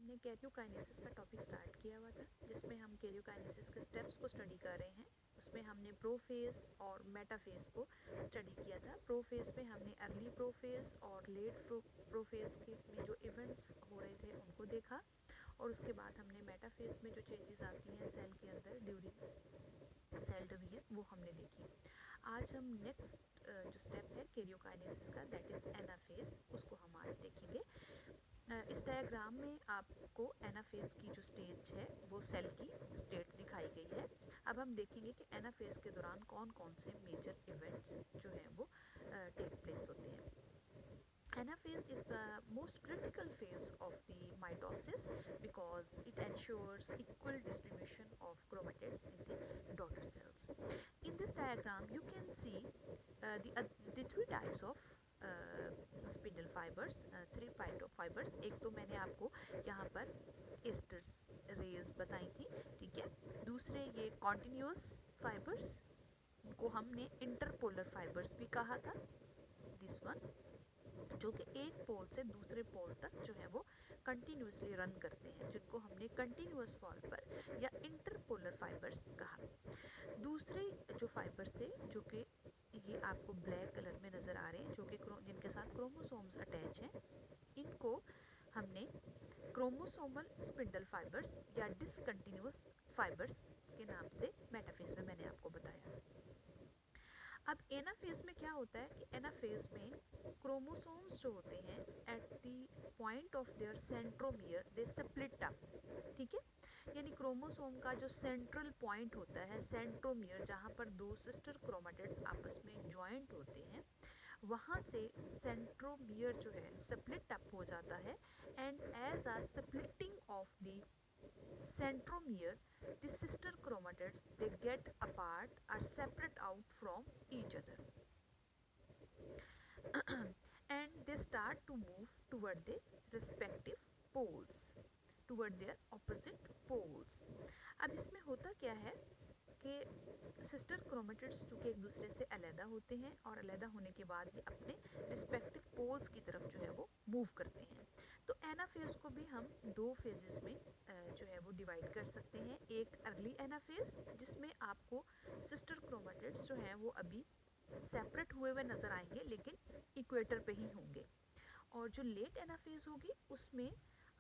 हमने कैरियोकाइनेसिस का topic start किया हुआ था, जिसमें हम कैरियोकाइनेसिस के स्टेप्स को स्टडी कर रहे हैं। उसमें हमने प्रोफेज और मेटाफेज को स्टडी किया था। प्रोफेज में हमने अर्ली प्रोफेज और लेट प्रोफेज के में जो इवेंट्स हो रहे थे उनको देखा, और उसके बाद हमने मेटाफेज में जो चेंजेस आती हैं सेल के अंदर ड्यूरिंग सेल डिवीजन वो हमने देखी। आज हम नेक्स्ट जो स्टेप है कैरियोकाइनेसिस का, दैट इज़ एनाफेज, उसको हम आज देखेंगे। इस डायग्राम में आपको एनाफेज की जो स्टेज है वो सेल की स्टेट दिखाई गई है। अब हम देखेंगे कि एनाफेज के दौरान कौन कौन से मेजर इवेंट्स जो हैं वो टेक प्लेस होते हैं। Anaphase is the most critical phase of the mitosis because it ensures equal distribution of chromatids in the daughter cells. In this diagram, you can see the three types of spindle fibers, three fibers. एक तो मैंने आपको यहाँ पर asters raise बताई थी, ठीक है। दूसरे ये कॉन्टिन्यूस फाइबर्स को हमने इंटरपोलर फाइबर्स भी कहा था, दिस वन, जो कि एक पोल से दूसरे पोल तक जो है वो कंटिन्यूसली रन करते हैं, जिनको हमने कंटिन्यूस फाइबर या इंटरपोलर फाइबर्स कहा। दूसरे जो फाइबर्स थे, जो कि ये आपको ब्लैक कलर में नज़र आ रहे हैं, जो कि जिनके साथ क्रोमोसोम्स अटैच हैं, इनको हमने क्रोमोसोमल स्पिंडल फाइबर्स या डिसकंटिन्यूस फाइबर्स के नाम से मेटाफेज में मैंने आपको बताया। अब एनाफेज में क्या होता है कि एनाफेज में क्रोमोसोम्स जो होते हैं at the point of their centromere they split up, ठीक है। यानी क्रोमोसोम का जो सेंट्रल पॉइंट होता है, सेंट्रोमियर, जहाँ पर दो सिस्टर क्रोमेटिड्स आपस में ज्वाइंट होते हैं, वहाँ से सेंट्रोमियर जो है स्प्लिट अप हो जाता है, and as a splitting of the centromere, the sister chromatids they get apart or separate out from each other and they start to move toward their respective poles, toward their opposite poles. अब इसमें होता क्या है कि sister chromatids चूँकि एक दूसरे से अलहदा होते हैं और अलहदा होने के बाद ये अपने रिस्पेक्टिव पोल्स की तरफ जो है वो मूव करते हैं। तो एनाफेज को भी हम दो फेजेस में जो है वो डिवाइड कर सकते हैं। एक अर्ली एनाफेज, जिसमें आपको सिस्टर क्रोमेटिड्स जो हैं वो अभी सेपरेट हुए हुए नज़र आएंगे, लेकिन इक्वेटर पे ही होंगे। और जो लेट एनाफेज होगी उसमें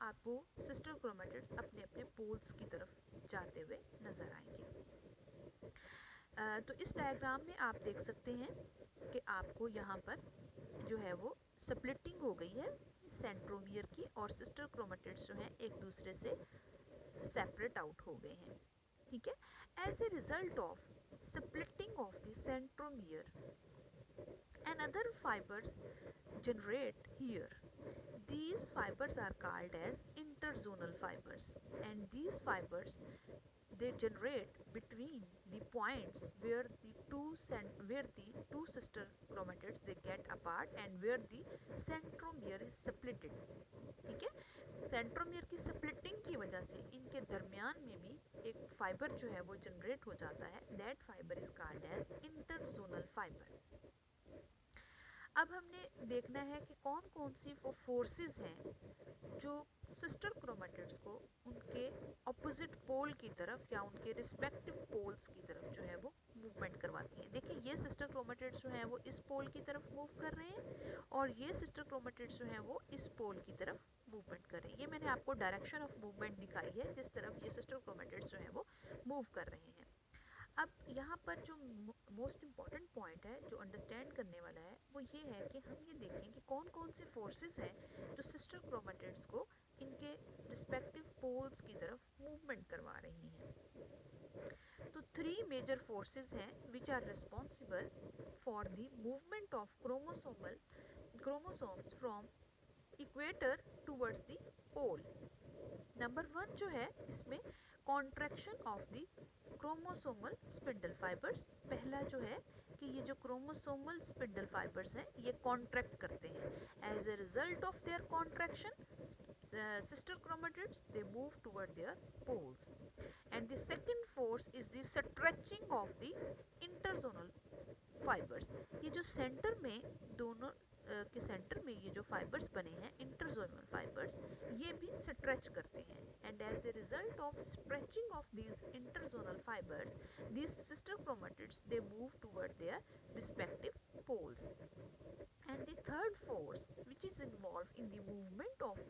आपको सिस्टर क्रोमेटिड्स अपने अपने पोल्स की तरफ जाते हुए नज़र आएंगे। तो इस डायग्राम में आप देख सकते हैं कि आपको यहाँ पर जो है वो स्प्लिटिंग हो गई है सेंट्रोमियर की, और सिस्टर क्रोमेटिड्स जो हैं एक दूसरे से सेपरेट आउट हो गए हैं, ठीक है। As a result of splitting of the centromere another fibers generate here. These fibers are called as interzonal fibers, and these fibers they generate between the points where the two sister chromatids they get apart and where the centromere is splitted, ठीक है। Centromere की splitting की वजह से इनके दरमियान में भी एक फाइबर जो है वो जनरेट हो जाता है, that fibre is called as interzonal fibre. अब हमने देखना है कि कौन कौन सी वो फोर्सेस हैं जो सिस्टर क्रोमेटिड्स को उनके अपोजिट पोल की तरफ या उनके रिस्पेक्टिव पोल्स की तरफ जो है वो मूवमेंट करवाती हैं। देखिए, ये सिस्टर क्रोमेटिड्स जो हैं वो इस पोल की तरफ मूव कर रहे हैं, और ये सिस्टर क्रोमेटिड्स जो हैं वो इस पोल की तरफ मूवमेंट कर रहे हैं। ये मैंने आपको डायरेक्शन ऑफ मूवमेंट दिखाई है, जिस तरफ ये सिस्टर क्रोमेटिड्स जो हैं वो मूव कर रहे हैं। अब यहाँ पर जो मोस्ट इम्पॉर्टेंट पॉइंट है जो अंडरस्टैंड करने वाला है वो ये है कि हम ये देखें कि कौन कौन से फोर्सेस हैं जो सिस्टर क्रोमेटिड्स को इनके रिस्पेक्टिव पोल्स की तरफ मूवमेंट करवा रही हैं। तो थ्री मेजर फोर्सेस हैं which are responsible for the movement of chromosomes from equator towards the pole. Number one जो है इसमें contraction of the chromosomal spindle fibres. पहला जो है कि ये जो क्रोमोसोमल स्पिंडल फाइबर्स हैं ये कॉन्ट्रैक्ट करते हैं। As a result of their contraction sister chromatids they move toward their poles, and the second force is the stretching of the interzonal fibres. ये जो सेंटर में दोनों के सेंटर में ये जो फाइबर्स बने हैं इंटरजोनल फाइबर्स, ये भी स्ट्रेच करते हैं, and as a result of stretching of these interzonal fibres these sister chromatids they move toward their respective poles. And the third force which is involved in the movement of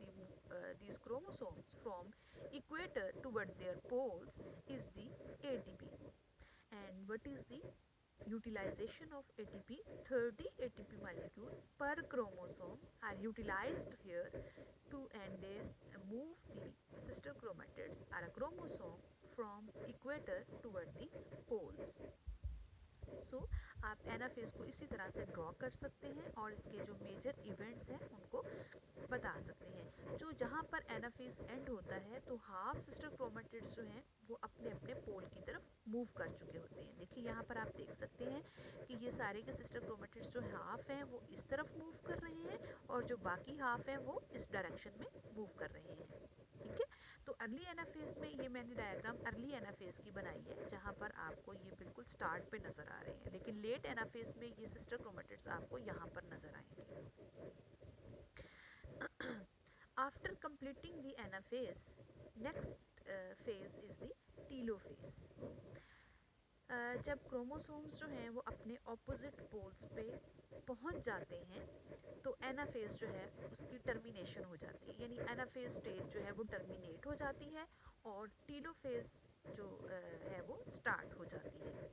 these chromosomes from equator toward their poles is the ATP. And what is the utilization of ATP? 30 ATP molecule per chromosome are utilized here to, and they move the sister chromatids or a chromosome from equator toward the poles. सो आप anaphase को इसी तरह से draw कर सकते हैं और इसके जो मेजर इवेंट्स हैं उनको बता सकते हैं। जो जहाँ पर एनाफेज एंड होता है तो हाफ सिस्टर क्रोमेटिड्स जो हैं वो अपने अपने पोल की तरफ मूव कर चुके होते हैं। देखिए यहाँ पर आप देख सकते हैं कि ये सारे के सिस्टर क्रोमेटिड्स जो हाफ हैं वो इस तरफ मूव कर रहे हैं और जो बाकी हाफ हैं वो इस डायरेक्शन में मूव कर रहे हैं। ठीक है, तो अर्ली एनाफेज में ये मैंने डायग्राम अर्ली एनाफेज की बनाई है जहाँ पर आपको ये बिल्कुल स्टार्ट पे नज़र आ रहे हैं, लेकिन लेट एनाफेज में ये सिस्टर क्रोमेटिड्स आपको यहाँ पर नज़र आएंगे। After completing the anaphase, next phase is the telophase. जब क्रोमोसोम्स जो हैं वो अपने ऑपोजिट पोल्स पे पहुंच जाते हैं तो एनाफेज जो है उसकी टर्मिनेशन हो जाती है, यानी एनाफेज स्टेज जो है वो टर्मिनेट हो जाती है और टीलोफेज जो है वो स्टार्ट हो जाती है।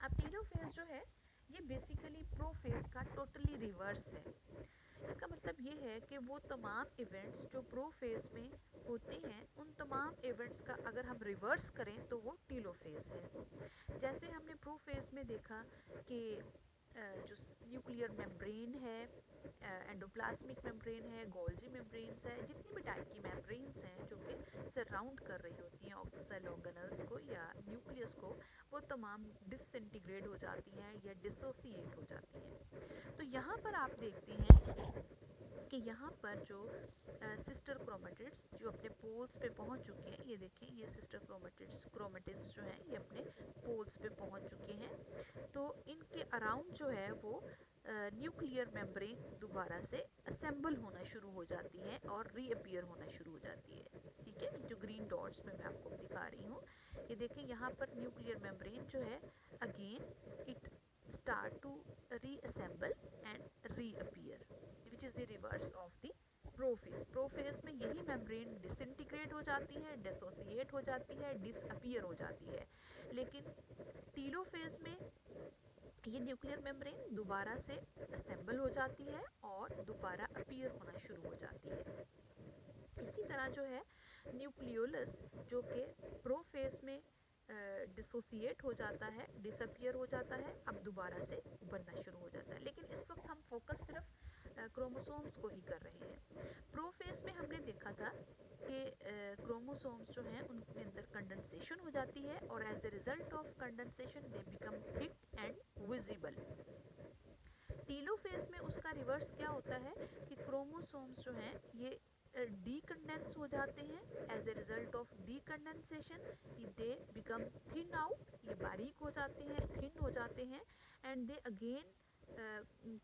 अब टीलोफेज जो है ये बेसिकली प्रोफेज का टोटली रिवर्स है। इसका मतलब ये है कि वो तमाम इवेंट्स जो प्रोफेज में होते हैं उन तमाम इवेंट्स का अगर हम रिवर्स करें तो वो टीलोफेज है। जैसे हमने प्रोफेज में देखा कि जो न्यूक्लियर मेम्ब्रेन है, एंडोप्लाज्मिक मेम्ब्रेन है, गोल्जी मेम्ब्रेन्स है, जितनी भी टाइप की मेम्ब्रेन्स हैं जो कि सराउंड कर रही होती हैं सेल ऑर्गेनल्स को या न्यूक्लियस को, वो तमाम डिसइंटीग्रेट हो जाती हैं या डिसोसिएट हो जाती हैं। तो यहाँ पर आप देखते हैं कि यहाँ पर जो सिस्टर क्रोमेटिड्स जो अपने पोल्स पे पहुँच चुके हैं, ये देखें ये सिस्टर क्रोमेटिड्स जो हैं ये अपने पोल्स पे पहुँच चुके हैं, तो इनके अराउंड जो है वो न्यूक्लियर मेम्ब्रेन दोबारा से असेंबल होना शुरू हो जाती है और रीअपियर होना शुरू हो जाती है। ठीक है, जो ग्रीन डॉट्स में मैं आपको दिखा रही हूँ, ये देखें यहाँ पर न्यूक्लियर मेम्ब्रेन जो है again it start to reassemble and reappear, which is the reverse of the prophase. Prophase में यही मेम्ब्रेन डिसइंटीग्रेट हो जाती है, डिसोसिएट हो जाती है, डिसअपियर हो जाती है, लेकिन टीलोफेज में ये न्यूक्लियर मेम्ब्रेन दोबारा से असेंबल हो जाती है और दोबारा अपीयर होना शुरू हो जाती है। इसी तरह जो है न्यूक्लियोलस जो कि प्रोफेज में डिसोसिएट हो जाता है, डिसअपियर हो जाता है, अब दोबारा से बनना शुरू हो जाता है, लेकिन इस वक्त हम फोकस सिर्फ क्रोमोसोम्स को ही कर रहे हैं। प्रोफेज में हमने देखा था कि क्रोमोसोम्स जो हैं उनके अंदर कंडेंसेशन हो जाती है और as a result of condensation they become thick and visible. Telophase में उसका रिवर्स क्या होता है कि क्रोमोसोम्स जो हैं ये डीकंडेंस हो जाते हैं। As a result of decondensation they become thin out, ये बारीक हो जाते हैं, थिन हो जाते हैं, and they again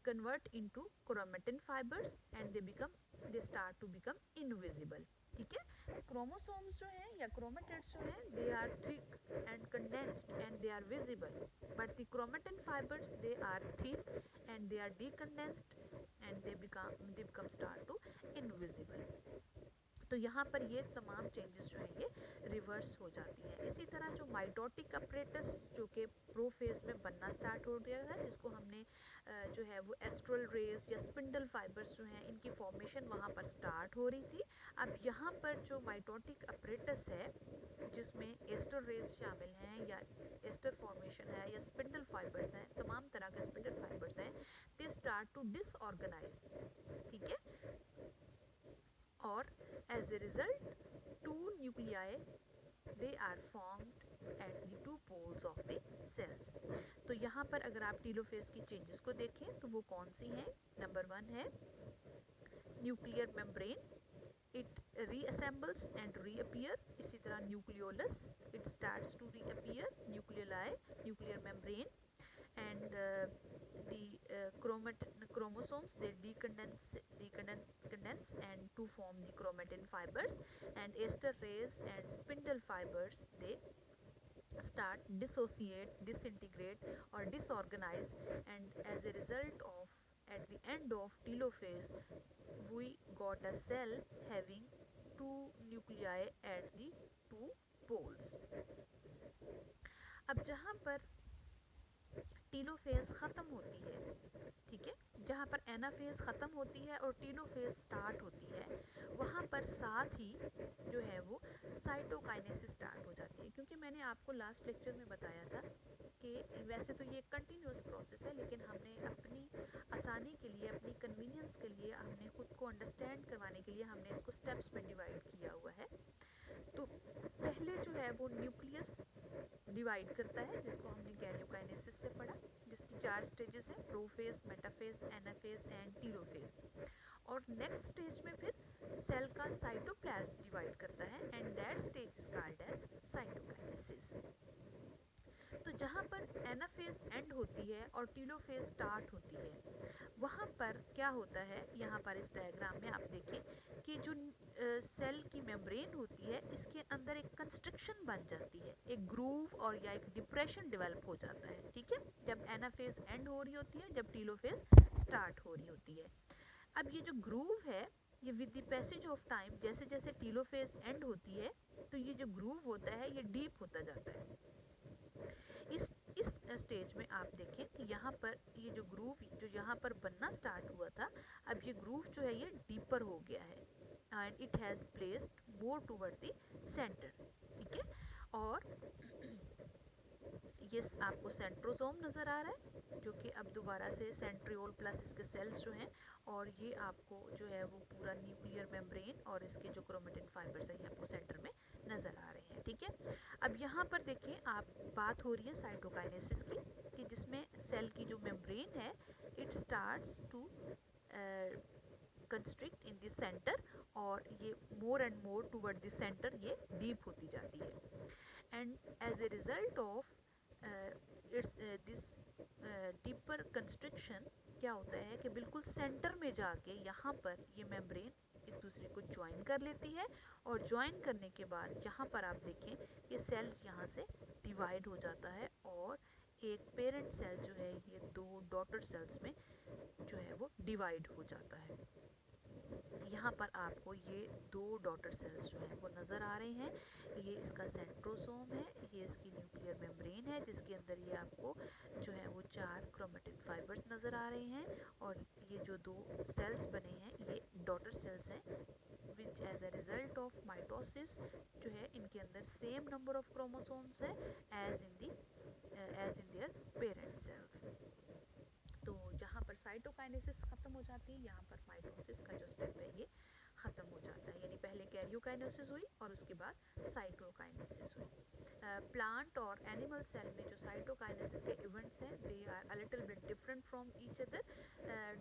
convert into chromatin fibres and they start to become invisible. ठीक है, क्रोमोसोम्स जो हैं या क्रोमेटिड्स जो हैं they are thick and condensed and they are visible, but the chromatin fibres they are thin and they are decondensed and they become start to invisible. तो यहाँ पर ये तमाम चेंजेस जो हैं ये रिवर्स हो जाती हैं। इसी तरह जो माइटोटिक अपरेटस जो कि प्रोफेज में बनना स्टार्ट हो गया था, जिसको हमने जो है वो एस्ट्रल रेज या स्पिंडल फाइबर्स जो हैं इनकी फॉर्मेशन वहाँ पर स्टार्ट हो रही थी। अब यहाँ पर जो माइटोटिक अपरेटस है जिसमें एस्टर रेज शामिल हैं या एस्टर फॉर्मेशन है या स्पिंडल फाइबर्स हैं, तमाम तरह के स्पिंडल फाइबर्स हैं, दे स्टार्ट टू डिसऑर्गेनाइज। ठीक है, और as a result two nuclei they are formed at the two poles of the cells। तो यहाँ पर अगर आप टीलोफेज की चेंजेस को देखें तो वो कौन सी हैं? नंबर 1 है nuclear membrane, it reassembles and reappear। इसी तरह nucleolus it starts to reappear, nucleoli, nuclear membrane, and chromosomes, they condense and to form the chromatin fibers, and ester rays and spindle fibers, they start dissociate, disintegrate or disorganize, and as a result of, at the end of telophase, we got a cell having two nuclei at the two poles. अब जहाँ पर telophase ख़त्म होती है, ठीक है, जहाँ पर एनाफेज ख़त्म होती है और टीलोफेज स्टार्ट होती है, वहाँ पर साथ ही जो है वो साइटोकाइनेसिस स्टार्ट हो जाती है। क्योंकि मैंने आपको लास्ट लेक्चर में बताया था कि वैसे तो ये कंटिन्यूस प्रोसेस है, लेकिन हमने अपनी आसानी के लिए, अपनी कन्वीनियंस के लिए, हमने खुद को अंडरस्टैंड करवाने के लिए हमने इसको स्टेप्स में डिवाइड किया हुआ है। तो पहले जो है वो न्यूक्लियस डिवाइड करता है, जिसको हमने कैरियोकाइनेसिस से पढ़ा, जिसकी 4 स्टेजेस हैं, prophase, metaphase, anaphase and telophase. और नेक्स्ट स्टेज में फिर सेल का साइटोप्लाज्म डिवाइड करता है, and that stage is called as cytokinesis. तो जहाँ पर एनाफेज एंड होती है और टीलोफेज स्टार्ट होती है, वहाँ पर क्या होता है, यहाँ पर इस डायग्राम में आप देखें कि जो सेल की मेम्ब्रेन होती है, इसके अंदर एक कंस्ट्रक्शन बन जाती है, एक ग्रूव और या एक डिप्रेशन डेवलप हो जाता है, ठीक है, जब एनाफेज एंड हो रही होती है, जब टीलोफेज स्टार्ट हो रही होती है। अब ये जो ग्रूव है, ये with the passage of time, जैसे जैसे टीलोफेज एंड होती है, तो ये जो ग्रूव होता है ये डीप होता जाता है। इस स्टेज में आप देखें कि यहाँ पर ये जो ग्रूव जो यहाँ पर बनना स्टार्ट हुआ था, अब ये ग्रूव जो है ये डीपर हो गया है, and it has placed more toward the centre, ठीक है। और ये आपको सेंट्रोसोम नज़र आ रहा है, जो कि अब दोबारा से सेंट्रियोल प्लस इसके सेल्स जो हैं, और ये आपको जो है वो पूरा न्यूक्लियर मेम्ब्रेन और इसके जो क्रोमेटिन फाइबर्स हैं, ये आपको सेंटर में नज़र आ रहे हैं, ठीक है। अब यहाँ पर देखिए, आप बात हो रही है साइटोकाइनेसिस की, कि जिसमें सेल की जो मेम्ब्रेन है, it starts to constrict in the centre, और ये more and more toward the centre ये डीप होती जाती है, and as a result of its this deeper construction, क्या होता है कि बिल्कुल सेंटर में जाके यहाँ पर ये मेम्ब्रेन एक दूसरे को ज्वाइन कर लेती है, और ज्वाइन करने के बाद यहाँ पर आप देखें कि सेल्स यहाँ से डिवाइड हो जाता है, और एक पेरेंट सेल जो है ये 2 डॉटर सेल्स में जो है वो डिवाइड हो जाता है। यहाँ पर आपको ये 2 डॉटर सेल्स जो हैं वो नज़र आ रहे हैं, ये इसका सेंट्रोसोम है, ये इसकी न्यूक्लियर मेम्ब्रेन है, जिसके अंदर ये आपको जो है वो 4 क्रोमेटिन फाइबर्स नज़र आ रहे हैं, और ये जो 2 सेल्स बने हैं ये डॉटर सेल्स हैं, which as a result of mitosis जो है इनके अंदर सेम नंबर ऑफ क्रोमोसोम्स है as in their parent cells. तो जहाँ पर साइटोकाइनेसिस ख़त्म हो जाती है, यहाँ पर माइटोसिस का जो स्टेप है ये ख़त्म हो जाता है, यानी पहले कैरियोकाइनेसिस हुई और उसके बाद साइटोकाइनेसिस हुई। प्लांट और एनिमल सेल में जो साइटोकाइनेसिस के इवेंट्स हैं, they are a little bit different from each other.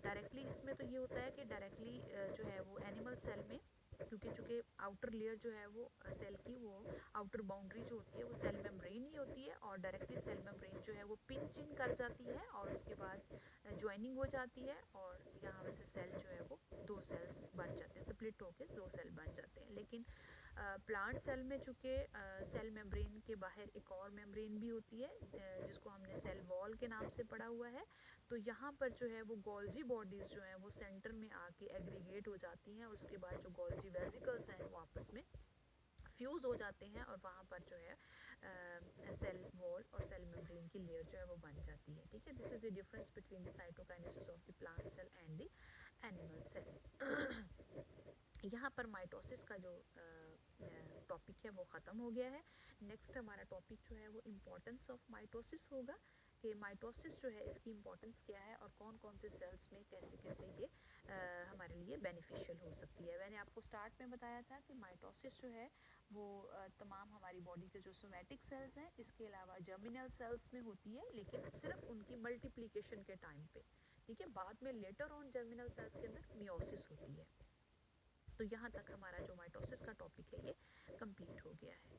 Directly इसमें तो ये होता है कि डायरेक्टली जो है वो एनिमल सेल में, क्योंकि चूँकि आउटर लेयर जो है वो सेल की, वो आउटर बाउंड्री जो होती है वो सेल मेम्ब्रेन ही होती है, और डायरेक्टली सेल मेम्ब्रेन जो है वो पिंच इन कर जाती है, और उसके बाद ज्वाइनिंग हो जाती है, और यहाँ से सेल जो है वो 2 सेल्स बन जाते हैं, स्प्लिट होकर 2 सेल बन जाते हैं। लेकिन प्लांट सेल में चूँकि सेल मेम्ब्रेन के बाहर एक और मेम्ब्रेन भी होती है, जिसको हमने सेल वॉल के नाम से पढ़ा हुआ है, तो यहाँ पर जो है वो गोल्जी बॉडीज़ जो हैं वो सेंटर में आके एग्रीगेट हो जाती हैं, और उसके बाद जो गोल्जी वेसिकल्स हैं वो आपस में फ्यूज़ हो जाते हैं, और वहाँ पर जो है सेल वॉल और सेल मेम्ब्रेन की लेयर जो है वो बन जाती है, ठीक है। This is the difference between the cytokinesis of the plant cell and the animal cell. यहाँ पर माइटोसिस का जो टॉपिक है वो ख़त्म हो गया है। नेक्स्ट हमारा टॉपिक जो है वो इम्पोर्टेंस ऑफ माइटोसिस होगा, कि माइटोसिस जो है इसकी इम्पोर्टेंस क्या है, और कौन कौन से सेल्स में कैसे कैसे ये हमारे लिए बेनिफिशियल हो सकती है। मैंने आपको स्टार्ट में बताया था कि माइटोसिस जो है वो तमाम हमारी बॉडी के जो सोमैटिक सेल्स हैं, इसके अलावा जर्मिनल सेल्स में होती है, लेकिन सिर्फ उनकी मल्टीप्लिकेशन के टाइम पे, ठीक है। बाद में लेटर ऑन जर्मिनल सेल्स के अंदर मियोसिस होती है। तो यहाँ तक हमारा जो माइटोसिस का टॉपिक है ये कंप्लीट हो गया है।